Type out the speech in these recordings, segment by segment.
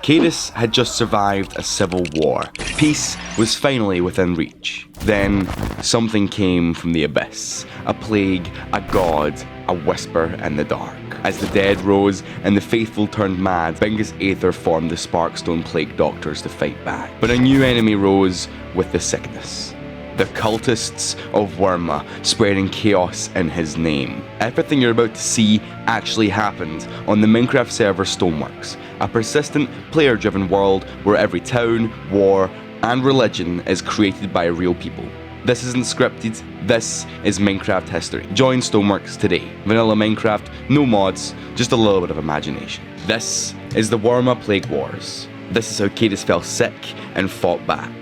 Kadus had just survived a civil war. Peace was finally within reach. Then, something came from the abyss. A plague, a god, a whisper in the dark. As the dead rose and the faithful turned mad, Bingus Aether formed the Sparkstone Plague Doctors to fight back. But a new enemy rose with the sickness. The cultists of Wyyrma, spreading chaos in his name. Everything you're about to see actually happened on the Minecraft server Stoneworks, a persistent, player-driven world where every town, war, and religion is created by real people. This isn't scripted, this is Minecraft history. Join Stoneworks today. Vanilla Minecraft, no mods, just a little bit of imagination. This is the Wyyrma Plague Wars. This is how Kadus fell sick and fought back.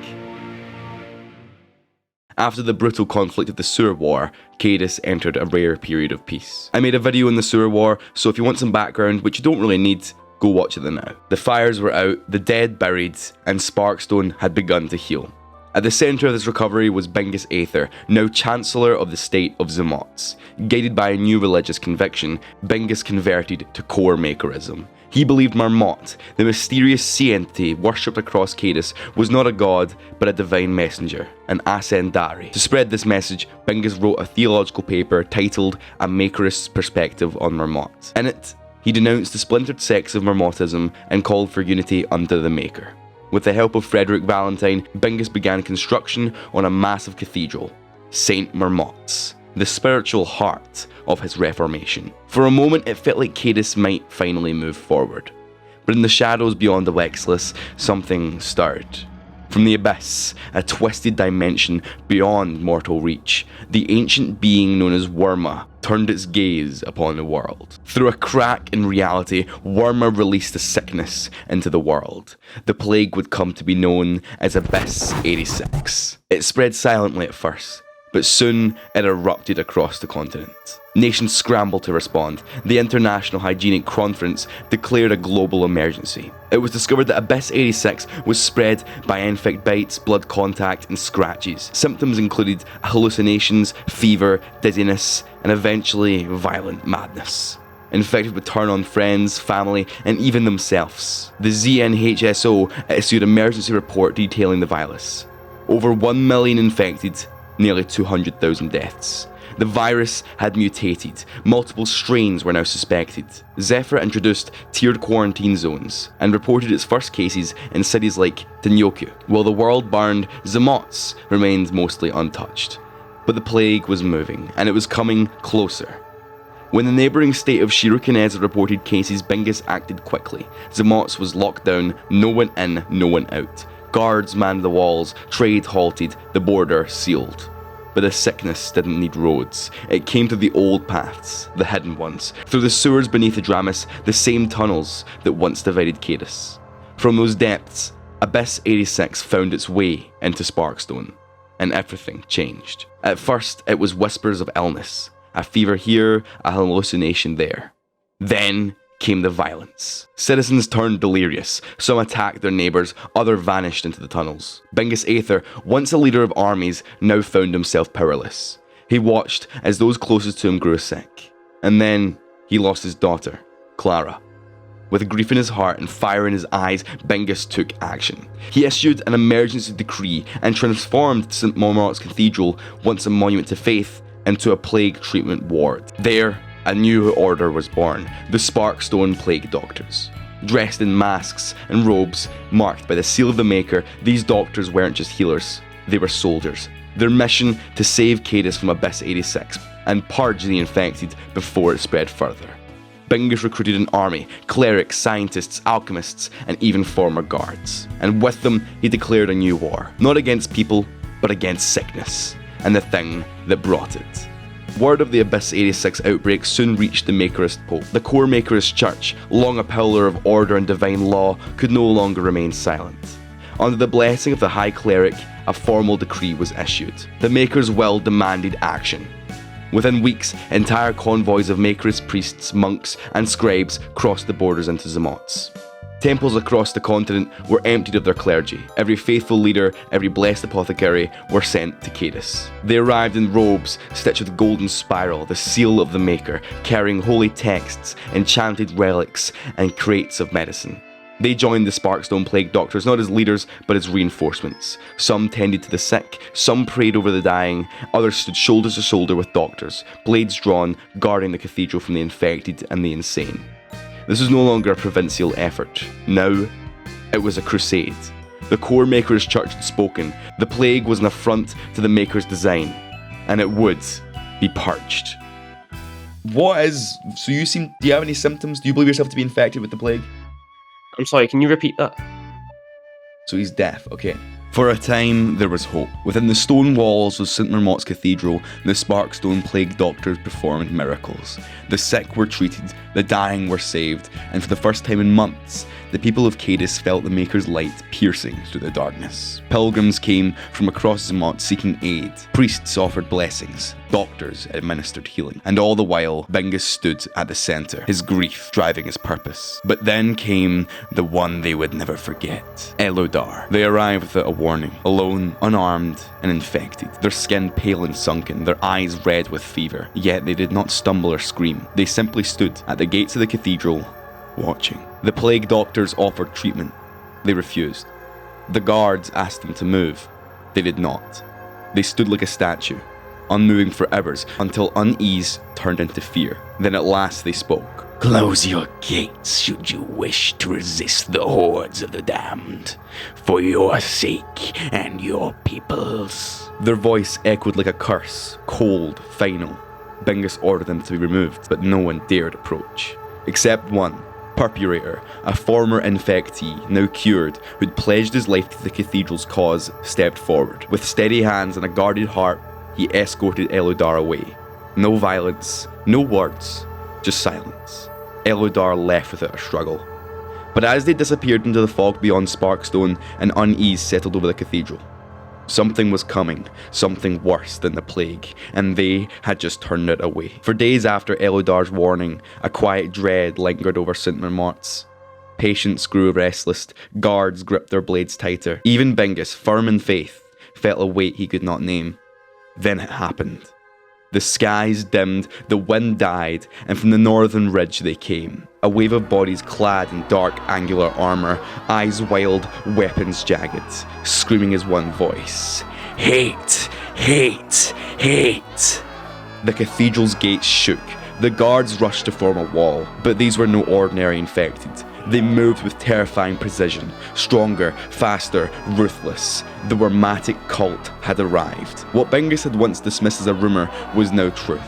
After the brutal conflict of the Sewer War, Kadus entered a rare period of peace. I made a video on the Sewer War, so if you want some background, which you don't really need, go watch it now. The fires were out, the dead buried, and Sparkstone had begun to heal. At the centre of this recovery was Bingus Aether, now Chancellor of the State of Zamotz. Guided by a new religious conviction, Bingus converted to core makerism. He believed Marmot, the mysterious sea entity worshipped across Kadus, was not a god, but a divine messenger, an Ascendari. To spread this message, Bingus wrote a theological paper titled A Makerist's Perspective on Marmot. In it, he denounced the splintered sects of Marmotism and called for unity under the Maker. With the help of Frederick Valentine, Bingus began construction on a massive cathedral, Saint Marmot's, the spiritual heart of his reformation. For a moment, it felt like Kadus might finally move forward. But in the shadows beyond Abexilas, something stirred. From the abyss, a twisted dimension beyond mortal reach, the ancient being known as Wyyrma turned its gaze upon the world. Through a crack in reality, Wyyrma released a sickness into the world. The plague would come to be known as Abyss 86. It spread silently at first, but soon it erupted across the continent. Nations scrambled to respond. The International Hygienic Conference declared a global emergency. It was discovered that Abyss 86 was spread by infect bites, blood contact, and scratches. Symptoms included hallucinations, fever, dizziness, and eventually violent madness. Infected would turn on friends, family, and even themselves. The ZNHSO issued an emergency report detailing the virus. Over 1 million infected, nearly 200,000 deaths. The virus had mutated. Multiple strains were now suspected. Zephyr introduced tiered quarantine zones and reported its first cases in cities like Tinyoku. While the world burned, Zamotz remained mostly untouched. But the plague was moving, and it was coming closer. When the neighbouring state of Shirokineza reported cases, Bingus acted quickly. Zamotz was locked down, no one in, no one out. Guards manned the walls, trade halted, the border sealed. But the sickness didn't need roads. It came through the old paths, the hidden ones, through the sewers beneath Adramis, the same tunnels that once divided Kadus. From those depths, Abyss 86 found its way into Sparkstone, and everything changed. At first, it was whispers of illness, a fever here, a hallucination there. Then came the violence. Citizens turned delirious. Some attacked their neighbours, others vanished into the tunnels. Bingus Aether, once a leader of armies, now found himself powerless. He watched as those closest to him grew sick. And then he lost his daughter, Clara. With grief in his heart and fire in his eyes, Bingus took action. He issued an emergency decree and transformed St. Marmot's Cathedral, once a monument to faith, into a plague treatment ward. There, a new order was born, the Sparkstone Plague Doctors. Dressed in masks and robes marked by the seal of the Maker, these doctors weren't just healers, they were soldiers. Their mission to save Kadus from Abyss 86 and purge the infected before it spread further. Bingus recruited an army, clerics, scientists, alchemists, and even former guards. And with them, he declared a new war, not against people, but against sickness, and the thing that brought it. Word of the Abyss 86 outbreak soon reached the Makerist Pope. The core Makerist Church, long a pillar of order and divine law, could no longer remain silent. Under the blessing of the High Cleric, a formal decree was issued. The Maker's will demanded action. Within weeks, entire convoys of Makerist priests, monks, and scribes crossed the borders into Zamotz. Temples across the continent were emptied of their clergy. Every faithful leader, every blessed apothecary were sent to Kadus. They arrived in robes stitched with golden spiral, the seal of the Maker, carrying holy texts, enchanted relics, and crates of medicine. They joined the Sparkstone Plague Doctors not as leaders, but as reinforcements. Some tended to the sick, some prayed over the dying, others stood shoulder to shoulder with doctors, blades drawn, guarding the cathedral from the infected and the insane. This was no longer a provincial effort. Now, it was a crusade. The core Maker's Church had spoken. The plague was an affront to the Maker's design, and it would be purged. Do you have any symptoms? Do you believe yourself to be infected with the plague? I'm sorry, can you repeat that? So he's deaf, okay. For a time, there was hope. Within the stone walls of St. Zamotz's Cathedral, the Sparkstone Plague Doctors performed miracles. The sick were treated, the dying were saved, and for the first time in months, the people of Kadus felt the Maker's light piercing through the darkness. Pilgrims came from across Zamotz seeking aid. Priests offered blessings. Doctors administered healing. And all the while, Bingus stood at the centre, his grief driving his purpose. But then came the one they would never forget. Elduar. They arrived without a warning, alone, unarmed, and infected. Their skin pale and sunken, their eyes red with fever. Yet they did not stumble or scream. They simply stood at the gates of the cathedral, watching. The plague doctors offered treatment. They refused. The guards asked them to move. They did not. They stood like a statue, unmoving for hours, until unease turned into fear. Then at last they spoke. Close your gates should you wish to resist the hordes of the damned, for your sake and your people's. Their voice echoed like a curse, cold, final. Bingus ordered them to be removed, but no one dared approach. Except one, Purpurator, a former infectee, now cured, who'd pledged his life to the cathedral's cause, stepped forward. With steady hands and a guarded heart, he escorted Elduar away. No violence, no words, just silence. Elduar left without a struggle. But as they disappeared into the fog beyond Sparkstone, an unease settled over the cathedral. Something was coming, something worse than the plague, and they had just turned it away. For days after Elduar's warning, a quiet dread lingered over St. Zamotz's. Patients grew restless, guards gripped their blades tighter. Even Bingus, firm in faith, felt a weight he could not name. Then it happened. The skies dimmed, the wind died, and from the northern ridge they came. A wave of bodies clad in dark, angular armour, eyes wild, weapons jagged, screaming as one voice. Hate! Hate! Hate! The cathedral's gates shook. The guards rushed to form a wall, but these were no ordinary infected. They moved with terrifying precision, stronger, faster, ruthless. The Wyrmatic cult had arrived. What Bingus had once dismissed as a rumour was now truth.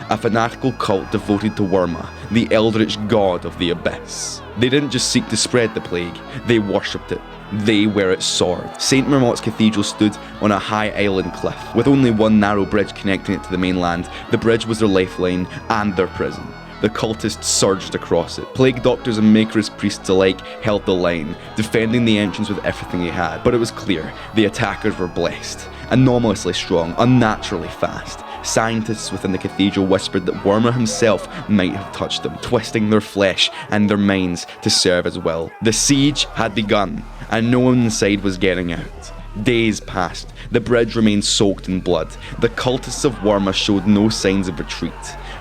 A fanatical cult devoted to Wyyrma, the eldritch god of the abyss. They didn't just seek to spread the plague, they worshipped it. They were its sword. St. Zamotz's Cathedral stood on a high island cliff, with only one narrow bridge connecting it to the mainland. The bridge was their lifeline and their prison. The cultists surged across it. Plague doctors and Maker's priests alike held the line, defending the entrance with everything they had. But it was clear, the attackers were blessed. Anomalously strong, unnaturally fast. Scientists within the cathedral whispered that Wyyrma himself might have touched them, twisting their flesh and their minds to serve his will. The siege had begun, and no one inside was getting out. Days passed. The bridge remained soaked in blood. The cultists of Wyyrma showed no signs of retreat.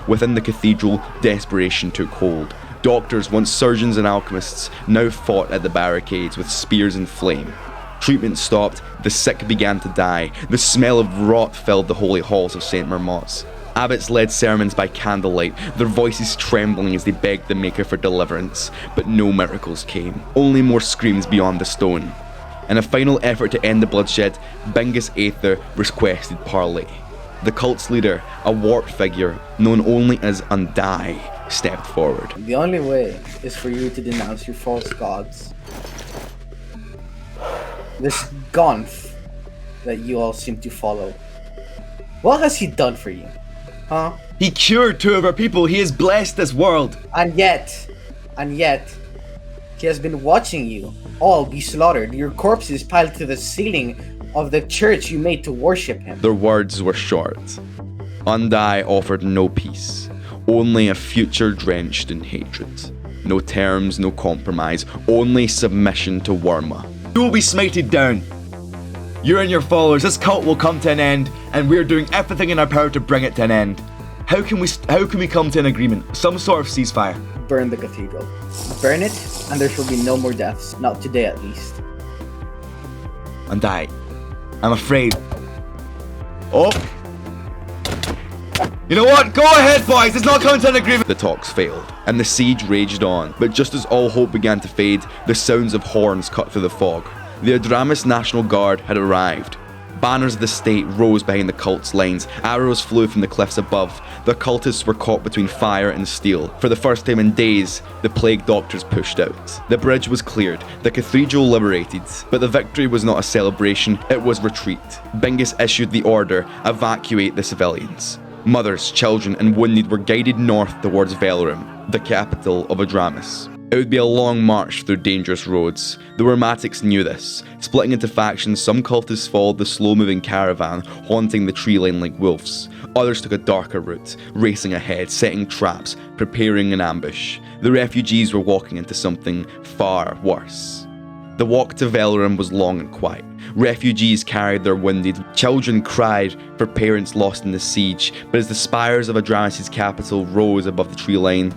Within the cathedral, desperation took hold. Doctors, once surgeons and alchemists, now fought at the barricades with spears and flame. Treatment stopped, the sick began to die, the smell of rot filled the holy halls of St. Zamotz's. Abbots led sermons by candlelight, their voices trembling as they begged the Maker for deliverance, but no miracles came, only more screams beyond the stone. In a final effort to end the bloodshed, Bingus Aether requested parley. The cult's leader, a warped figure known only as Undie, stepped forward. The only way is for you to denounce your false gods. This Gonf that you all seem to follow. What has he done for you? Huh? He cured 2 of our people. He has blessed this world. And yet, he has been watching you all be slaughtered. Your corpses piled to the ceiling of the church you made to worship him. Their words were short. Undie offered no peace, only a future drenched in hatred. No terms, no compromise, only submission to Wyyrma. You will be smited down. You and your followers, this cult will come to an end, and we are doing everything in our power to bring it to an end. How can we come to an agreement? Some sort of ceasefire. Burn the cathedral. Burn it, and there shall be no more deaths. Not today, at least. And I'm afraid. Oh! You know what? Go ahead, boys! It's not coming to an agreement! The talks failed, and the siege raged on. But just as all hope began to fade, the sounds of horns cut through the fog. The Adramis National Guard had arrived. Banners of the state rose behind the cult's lines, arrows flew from the cliffs above. The cultists were caught between fire and steel. For the first time in days, the plague doctors pushed out. The bridge was cleared, the cathedral liberated, but the victory was not a celebration, it was retreat. Bingus issued the order, evacuate the civilians. Mothers, children, and wounded were guided north towards Velarim, the capital of Adramis. It would be a long march through dangerous roads. The Wyrmatics knew this. Splitting into factions, some cultists followed the slow-moving caravan, haunting the tree line like wolves. Others took a darker route, racing ahead, setting traps, preparing an ambush. The refugees were walking into something far worse. The walk to Velarim was long and quiet. Refugees carried their wounded, children cried for parents lost in the siege, but as the spires of Adramis' capital rose above the tree line,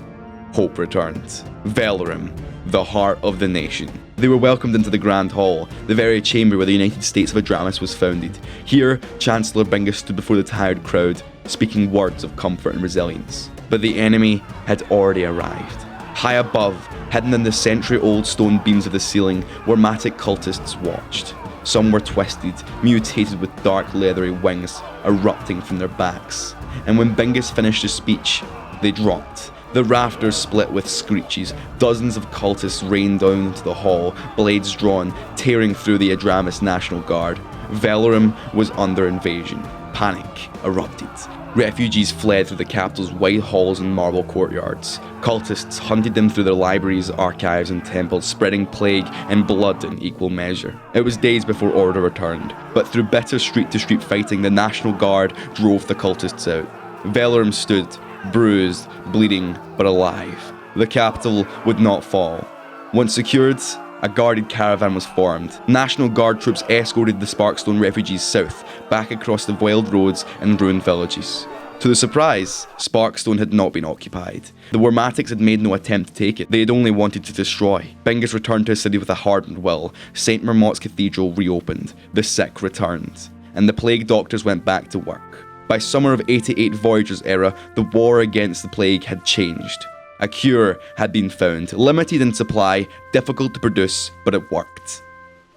hope returned. Velarim, the heart of the nation. They were welcomed into the Grand Hall, the very chamber where the United States of Adramis was founded. Here, Chancellor Bingus stood before the tired crowd, speaking words of comfort and resilience. But the enemy had already arrived. High above, hidden in the century-old stone beams of the ceiling, Wyrmatic cultists watched. Some were twisted, mutated with dark leathery wings erupting from their backs. And when Bingus finished his speech, they dropped. The rafters split with screeches. Dozens of cultists rained down into the hall, blades drawn, tearing through the Adramis National Guard. Velarim was under invasion. Panic erupted. Refugees fled through the capital's wide halls and marble courtyards. Cultists hunted them through their libraries, archives, and temples, spreading plague and blood in equal measure. It was days before order returned, but through bitter street-to-street fighting, the National Guard drove the cultists out. Velarim stood, bruised, bleeding, but alive. The capital would not fall. Once secured, a guarded caravan was formed. National Guard troops escorted the Sparkstone refugees south, back across the wild roads and ruined villages. To the surprise, Sparkstone had not been occupied. The Wyrmatics had made no attempt to take it, they had only wanted to destroy. Bingus returned to his city with a hardened will. St. Mermott's Cathedral reopened, the sick returned, and the plague doctors went back to work. By summer of 88 Voyager's era, the war against the plague had changed. A cure had been found, limited in supply, difficult to produce, but it worked.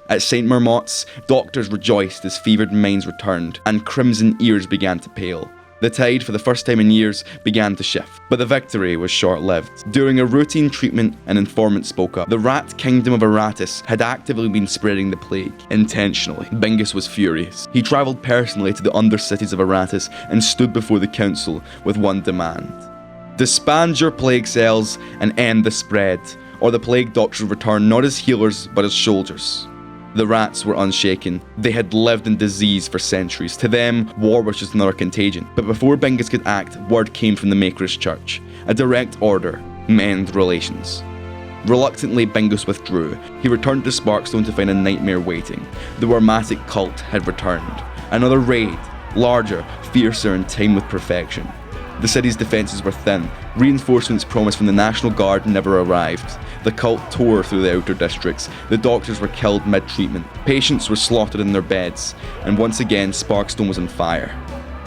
At St. Mermott's, doctors rejoiced as fevered minds returned, and crimson ears began to pale. The tide, for the first time in years, began to shift, but the victory was short-lived. During a routine treatment, an informant spoke up. The rat kingdom of Aratus had actively been spreading the plague, intentionally. Bingus was furious. He travelled personally to the undercities of Aratus and stood before the council with one demand. Disband your plague cells and end the spread, or the plague doctors return not as healers, but as soldiers. The rats were unshaken. They had lived in disease for centuries. To them, war was just another contagion. But before Bingus could act, word came from the Maker's Church. A direct order: mend relations. Reluctantly, Bingus withdrew. He returned to Sparkstone to find a nightmare waiting. The Wyrmatic cult had returned. Another raid, larger, fiercer, and timed with perfection. The city's defences were thin. Reinforcements promised from the National Guard never arrived. The cult tore through the outer districts. The doctors were killed mid-treatment. Patients were slaughtered in their beds. And once again, Sparkstone was on fire.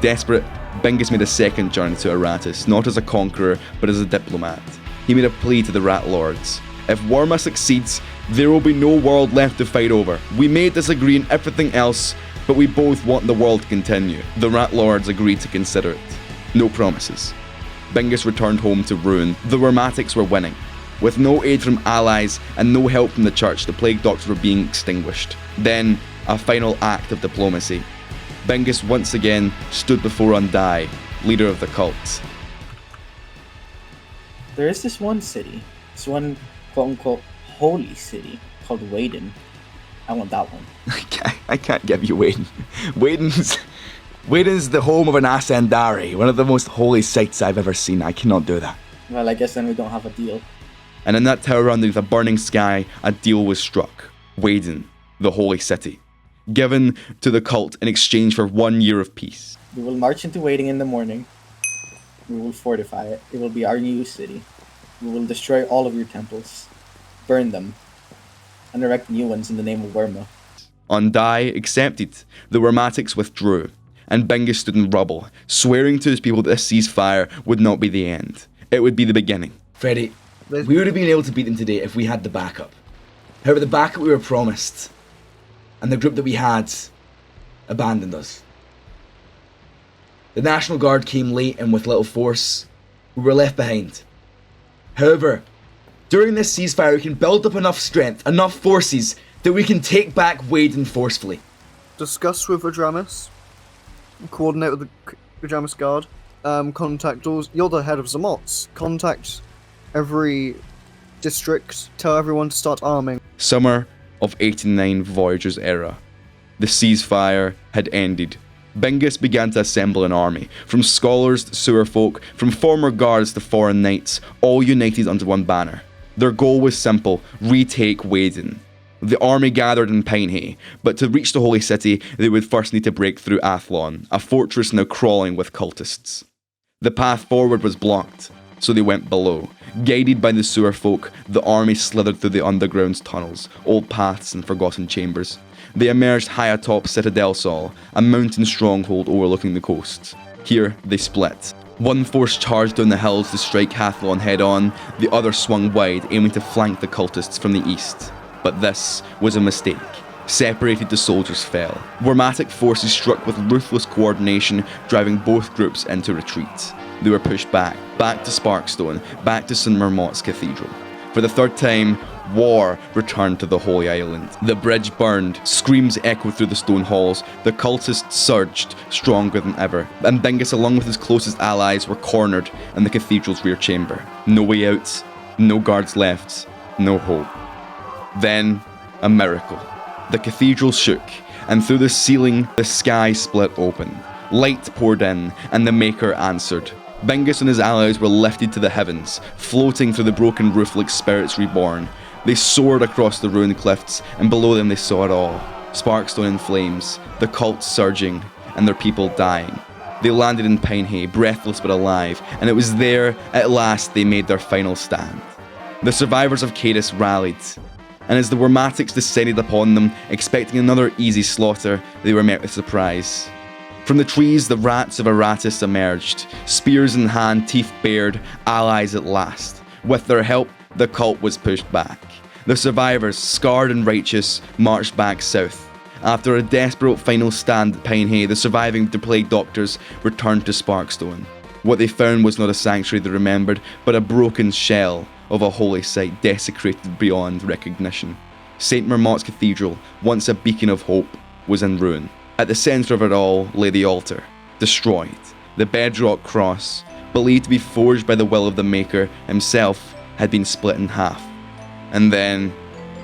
Desperate, Bingus made a second journey to Aratus, not as a conqueror, but as a diplomat. He made a plea to the Rat Lords. If Wyyrma succeeds, there will be no world left to fight over. We may disagree in everything else, but we both want the world to continue. The Rat Lords agreed to consider it. No promises. Bingus returned home to ruin. The Wyrmatics were winning. With no aid from allies and no help from the church, the plague doctors were being extinguished. Then, a final act of diplomacy. Bingus once again stood before Undai, leader of the cult. There is this one city, this one quote-unquote holy city called Waden. I want that one. I can't give you Waden. Waden's the home of an Ascendari, one of the most holy sights I've ever seen. I cannot do that. Well, I guess then we don't have a deal. And in that tower underneath a burning sky, a deal was struck. Waden, the holy city, given to the cult in exchange for 1 year of peace. We will march into Waden in the morning. We will fortify it. It will be our new city. We will destroy all of your temples, burn them, and erect new ones in the name of Wyyrma. Undai accepted. The Wyrmatics withdrew, and Bingus stood in rubble, swearing to his people that this ceasefire would not be the end. It would be the beginning. Freddy, we would have been able to beat them today if we had the backup. However, the backup we were promised, and the group that we had, abandoned us. The National Guard came late and with little force. We were left behind. However, during this ceasefire we can build up enough strength, enough forces, that we can take back Waden forcefully. Discuss with Adramis. Coordinate with the Adramis Guard. Contact those. You're the head of Zamotz. Contact every district. Tell everyone to start arming. Summer of 89 Voyager's era. The ceasefire had ended. Bingus began to assemble an army, from scholars to sewer folk, from former guards to foreign knights, all united under one banner. Their goal was simple: retake Waden. The army gathered in Pinehey, but to reach the Holy City, they would first need to break through Athlon, a fortress now crawling with cultists. The path forward was blocked, so they went below. Guided by the sewer folk, the army slithered through the underground tunnels, old paths and forgotten chambers. They emerged high atop Citadel Sol, a mountain stronghold overlooking the coast. Here, they split. One force charged down the hills to strike Athlon head-on, the other swung wide, aiming to flank the cultists from the east. But this was a mistake. Separated, the soldiers fell. Wyrmatic forces struck with ruthless coordination, driving both groups into retreat. They were pushed back to Sparkstone, back to St. Mermot's Cathedral. For the third time, war returned to the Holy Island. The bridge burned, screams echoed through the stone halls, the cultists surged, stronger than ever, and Bingus along with his closest allies were cornered in the cathedral's rear chamber. No way out, no guards left, no hope. Then, a miracle. The cathedral shook, and through the ceiling, the sky split open. Light poured in, and the Maker answered. Bingus and his allies were lifted to the heavens, floating through the broken roof like spirits reborn. They soared across the ruined cliffs, and below them they saw it all. Sparkstone in flames, the cult surging, and their people dying. They landed in Pinehey, breathless but alive, and it was there, at last, they made their final stand. The survivors of Kadus rallied, and as the Wyrmatics descended upon them, expecting another easy slaughter, they were met with surprise. From the trees, the rats of Aratus emerged, spears in hand, teeth bared, allies at last. With their help, the cult was pushed back. The survivors, scarred and righteous, marched back south. After a desperate final stand at Pinehey, the surviving plague doctors returned to Sparkstone. What they found was not a sanctuary they remembered, but a broken shell of a holy site desecrated beyond recognition. St. Mermot's Cathedral, once a beacon of hope, was in ruin. At the centre of it all lay the altar, destroyed. The bedrock cross, believed to be forged by the will of the Maker himself, had been split in half. And then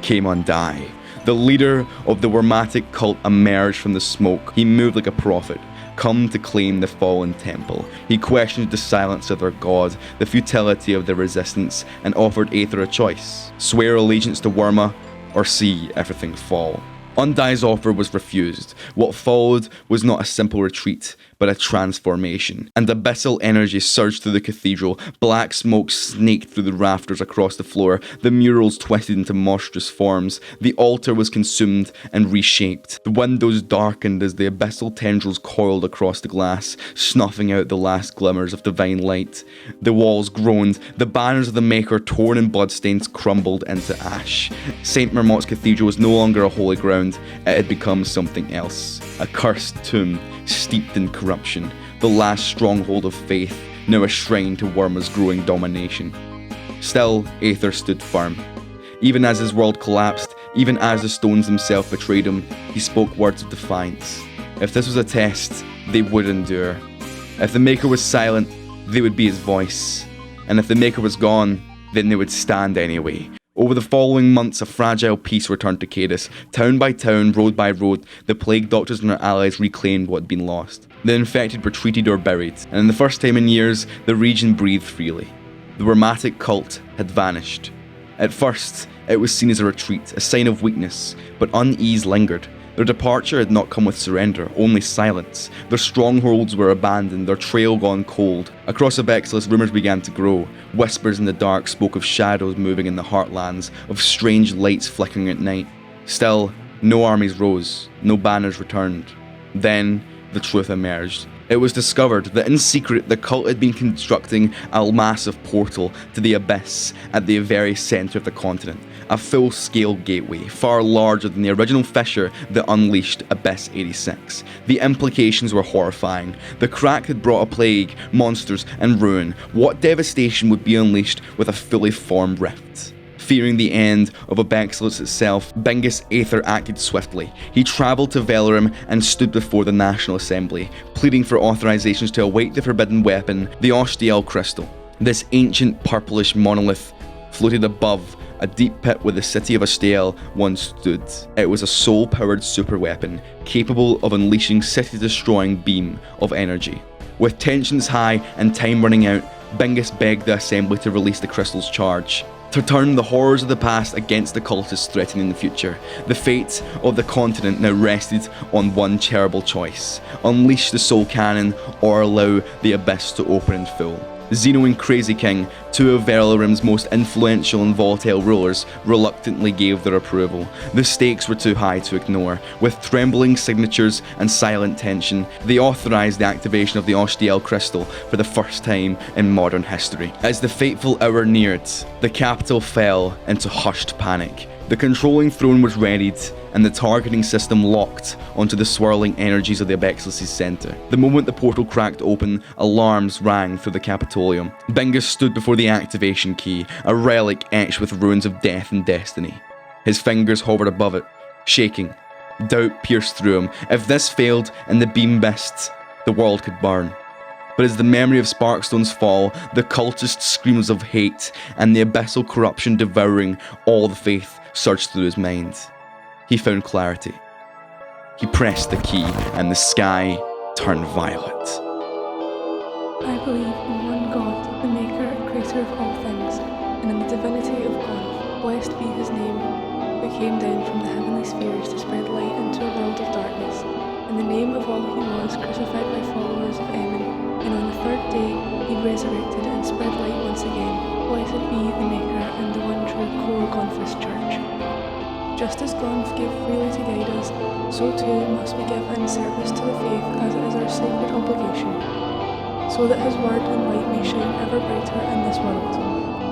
came Undai. The leader of the Wyrmatic cult emerged from the smoke. He moved like a prophet, come to claim the fallen temple. He questioned the silence of their god, the futility of their resistance, and offered Aether a choice: swear allegiance to Wyyrma, or see everything fall. Undai's offer was refused. What followed was not a simple retreat, but a transformation. And abyssal energy surged through the cathedral. Black smoke snaked through the rafters across the floor. The murals twisted into monstrous forms. The altar was consumed and reshaped. The windows darkened as the abyssal tendrils coiled across the glass, snuffing out the last glimmers of divine light. The walls groaned. The banners of the Maker, torn and bloodstains, crumbled into ash. St. Mermot's Cathedral was no longer a holy ground. It had become something else. A cursed tomb, steeped in corruption. The last stronghold of faith, now a shrine to Wyyrma's growing domination. Still, Aether stood firm. Even as his world collapsed, even as the stones themselves betrayed him, he spoke words of defiance. If this was a test, they would endure. If the Maker was silent, they would be his voice. And if the Maker was gone, then they would stand anyway. Over the following months, a fragile peace returned to Kadus. Town by town, road by road, the plague doctors and their allies reclaimed what had been lost. The infected were treated or buried, and in the first time in years, the region breathed freely. The Wyrmatic cult had vanished. At first, it was seen as a retreat, a sign of weakness, but unease lingered. Their departure had not come with surrender, only silence. Their strongholds were abandoned, their trail gone cold. Across Abexilas, rumours began to grow. Whispers in the dark spoke of shadows moving in the heartlands, of strange lights flickering at night. Still, no armies rose, no banners returned. Then, the truth emerged. It was discovered that in secret the cult had been constructing a massive portal to the abyss at the very centre of the continent. A full-scale gateway, far larger than the original fissure that unleashed Abyss 86. The implications were horrifying. The crack had brought a plague, monsters, and ruin. What devastation would be unleashed with a fully formed rift? Fearing the end of Abexilas itself, Bingus Aether acted swiftly. He travelled to Velarim and stood before the National Assembly, pleading for authorizations to await the forbidden weapon, the Ostiel Crystal. This ancient purplish monolith floated above a deep pit where the city of Ostiel once stood. It was a soul-powered superweapon, capable of unleashing city-destroying beam of energy. With tensions high and time running out, Bingus begged the Assembly to release the crystal's charge, to turn the horrors of the past against the cultists threatening the future. The fate of the continent now rested on one terrible choice: unleash the soul cannon or allow the abyss to open in full. Xeno and Crazy King, two of Velarim's most influential and volatile rulers, reluctantly gave their approval. The stakes were too high to ignore. With trembling signatures and silent tension, they authorized the activation of the Ostiel Crystal for the first time in modern history. As the fateful hour neared, the capital fell into hushed panic. The controlling throne was readied, and the targeting system locked onto the swirling energies of the Abexilas' centre. The moment the portal cracked open, alarms rang through the Capitolium. Bingus stood before the activation key, a relic etched with runes of death and destiny. His fingers hovered above it, shaking. Doubt pierced through him. If this failed and the beam missed, the world could burn. But as the memory of Sparkstone's fall, the cultist screams of hate, and the abyssal corruption devouring all the faith surged through his mind, he found clarity. He pressed the key, and the sky turned violet. I believe in one God, the maker and creator of all things, and in the divinity of God, blessed be his name, who came down from the heavenly spheres to spread light into a world of darkness. In the name of all he was, crucified by followers of Amen, and on the third day he resurrected and spread light once again. Blessed be the maker and the one true core Gonfist Church. Just as Gonf gave freely to guide us, so too must we give in service to the faith as it is our sacred obligation, so that his word and light may shine ever brighter in this world.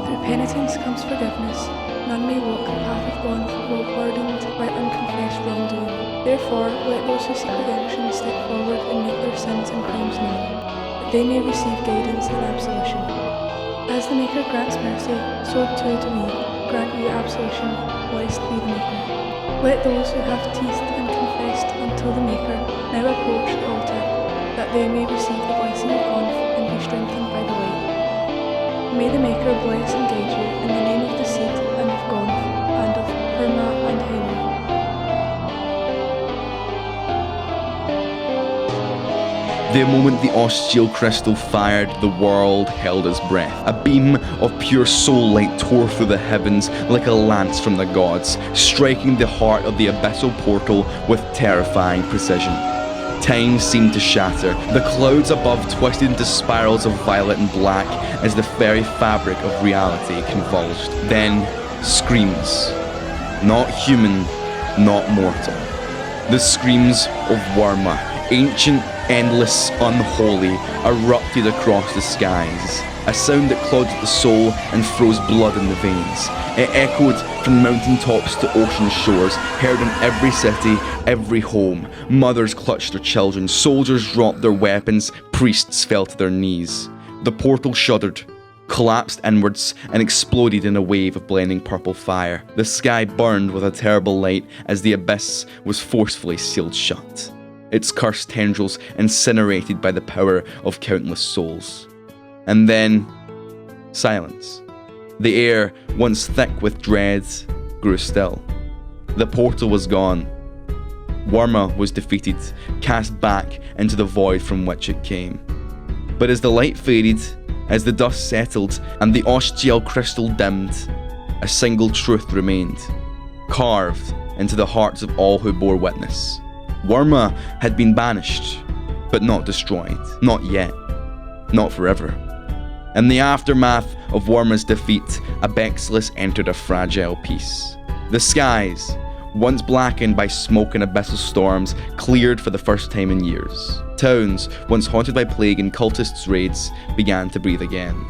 Through penitence comes forgiveness. None may walk the path of Gonf while burdened by unconfessed wrongdoing. Therefore, let those who seek redemption step forward and make their sins and crimes known, that they may receive guidance and absolution. As the Maker grants mercy, so too do we grant you absolution. Blessed be the Maker. Let those who have teased and confessed until the Maker now approach the altar, that they may receive the blessing of Gonf and be strengthened by the light. May the Maker bless and guide you in the name of the seed and of Gonf and of Wyyrma and Henry. The moment the Ostiel Crystal fired, the world held its breath. A beam of pure soul light tore through the heavens like a lance from the gods, striking the heart of the abyssal portal with terrifying precision. Time seemed to shatter. The clouds above twisted into spirals of violet and black as the very fabric of reality convulsed. Then, screams. Not human, not mortal. The screams of Wyyrma, ancient, endless, unholy, erupted across the skies. A sound that clogged the soul and froze blood in the veins. It echoed from mountaintops to ocean shores, heard in every city, every home. Mothers clutched their children, soldiers dropped their weapons, priests fell to their knees. The portal shuddered, collapsed inwards, and exploded in a wave of blending purple fire. The sky burned with a terrible light as the abyss was forcefully sealed shut, its cursed tendrils incinerated by the power of countless souls. And then, silence. The air, once thick with dread, grew still. The portal was gone. Wyyrma was defeated, cast back into the void from which it came. But as the light faded, as the dust settled, and the Ostiel crystal dimmed, a single truth remained, carved into the hearts of all who bore witness. Wyyrma had been banished, but not destroyed. Not yet. Not forever. In the aftermath of Wyyrma's defeat, Abexilas entered a fragile peace. The skies, once blackened by smoke and abyssal storms, cleared for the first time in years. Towns, once haunted by plague and cultists' raids, began to breathe again.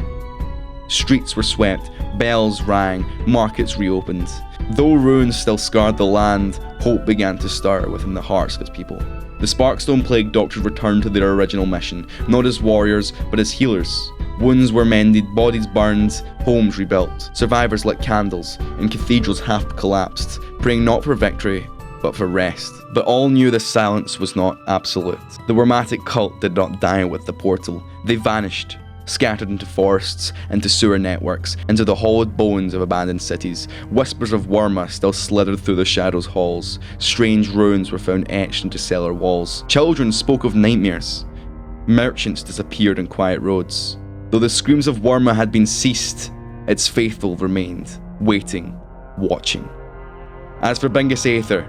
Streets were swept, bells rang, markets reopened. Though ruins still scarred the land, hope began to stir within the hearts of its people. The Sparkstone Plague Doctors returned to their original mission, not as warriors, but as healers. Wounds were mended, bodies burned, homes rebuilt. Survivors lit candles, and cathedrals half collapsed, praying not for victory, but for rest. But all knew this silence was not absolute. The Wyrmatic cult did not die with the portal. They vanished, scattered into forests, into sewer networks, into the hollowed bones of abandoned cities. Whispers of Wyyrma still slithered through the shadows' halls. Strange runes were found etched into cellar walls. Children spoke of nightmares. Merchants disappeared on quiet roads. Though the screams of Wyyrma had been ceased, its faithful remained, waiting, watching. As for Bingus Aether,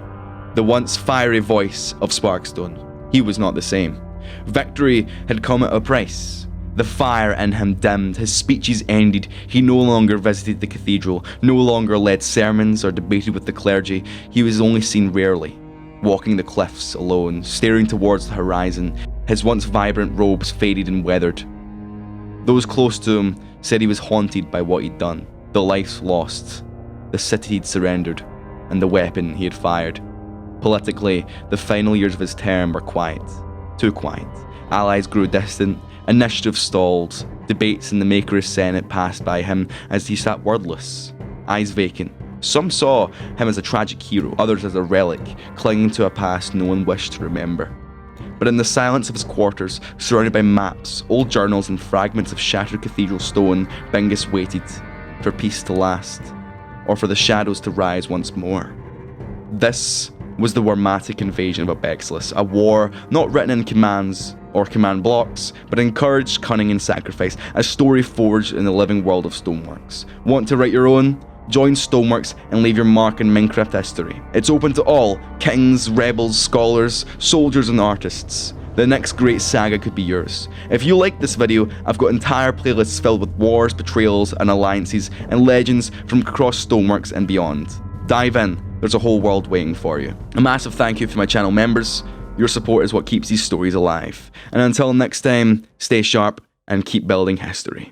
the once fiery voice of Sparkstone, he was not the same. Victory had come at a price. The fire in him dimmed, his speeches ended, he no longer visited the cathedral, no longer led sermons or debated with the clergy. He was only seen rarely, walking the cliffs alone, staring towards the horizon. His once vibrant robes faded and weathered. Those close to him said he was haunted by what he'd done, the lives lost, the city he'd surrendered, and the weapon he had fired. Politically, the final years of his term were quiet, too quiet. Allies grew distant, initiative stalled, debates in the Maker's Senate passed by him as he sat wordless, eyes vacant. Some saw him as a tragic hero, others as a relic, clinging to a past no one wished to remember. But in the silence of his quarters, surrounded by maps, old journals and fragments of shattered cathedral stone, Bingus waited for peace to last, or for the shadows to rise once more. This was the Wyrmatic invasion of Abexilas, a war not written in commands or command blocks, but in courage, cunning and sacrifice, a story forged in the living world of Stoneworks. Want to write your own? Join Stoneworks and leave your mark in Minecraft history. It's open to all, kings, rebels, scholars, soldiers and artists. The next great saga could be yours. If you liked this video, I've got entire playlists filled with wars, betrayals and alliances and legends from across Stoneworks and beyond. Dive in, there's a whole world waiting for you. A massive thank you to my channel members. Your support is what keeps these stories alive. And until next time, stay sharp and keep building history.